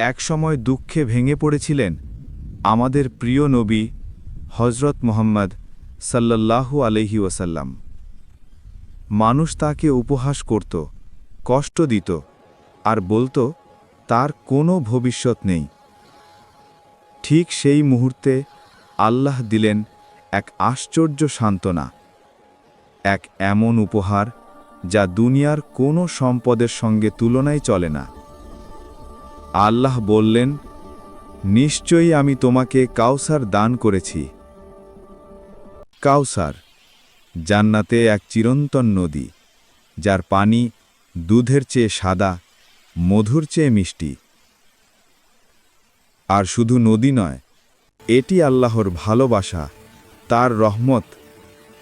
একসময় দুঃখে ভেঙে পড়েছিলেন আমাদের প্রিয় নবী হজরত মুহাম্মদ সাল্লাল্লাহু আলাইহি ওয়াসাল্লাম। মানুষ তাকে উপহাস করত, কষ্ট দিত, আর বলত তার কোনো ভবিষ্যৎ নেই। ঠিক সেই মুহূর্তে আল্লাহ দিলেন এক আশ্চর্য সান্ত্বনা, এক এমন উপহার যা দুনিয়ার কোনো সম্পদের সঙ্গে তুলনায় চলে না। আল্লাহ বললেন, নিশ্চয়ই আমি তোমাকে কাউসার দান করেছি। কাউসার জান্নাতে এক চিরন্তন নদী, যার পানি দুধের চেয়ে সাদা, মধুর চেয়ে মিষ্টি। আর শুধু নদী নয়, এটি আল্লাহর ভালোবাসা, তার রহমত,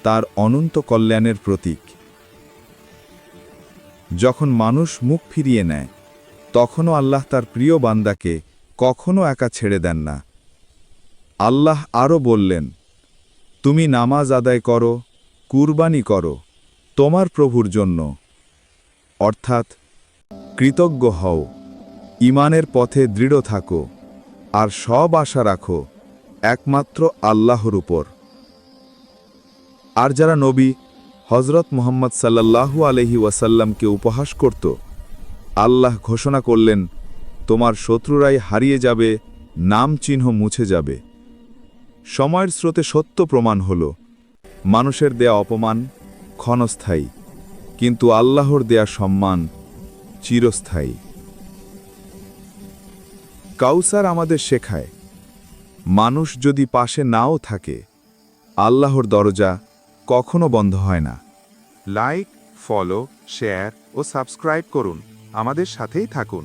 তার অনন্ত কল্যাণের প্রতীক। যখন মানুষ মুখ ফিরিয়ে নেয়, তখনও আল্লাহ তার প্রিয় বান্দাকে কখনো একা ছেড়ে দেন না। আল্লাহ আরও বললেন, তুমি নামাজ আদায় করো, কুরবানি করো তোমার প্রভুর জন্য, অর্থাৎ কৃতজ্ঞ হও, ঈমানের পথে দৃঢ় থাকো, আর সব আশা রাখো একমাত্র আল্লাহর উপর। আর যারা নবী হজরত মুহাম্মদ সাল্লাল্লাহু আলাইহি ওয়াসাল্লামকে উপহাস করত, আল্লাহ ঘোষণা করলেন, তোমার শত্রুরাই হারিয়ে যাবে, নাম চিহ্ন মুছে যাবে। সময়ের স্রোতে সত্য প্রমাণ হল, মানুষের দেয়া অপমান ক্ষণস্থায়ী, কিন্তু আল্লাহর দেয়া সম্মান চিরস্থায়ী। কাউসার আমাদের শেখায়, মানুষ যদি পাশে নাও থাকে, আল্লাহর দরজা কখনো বন্ধ হয় না। লাইক, ফলো, শেয়ার ও সাবস্ক্রাইব করুন, আমাদের সাথেই থাকুন।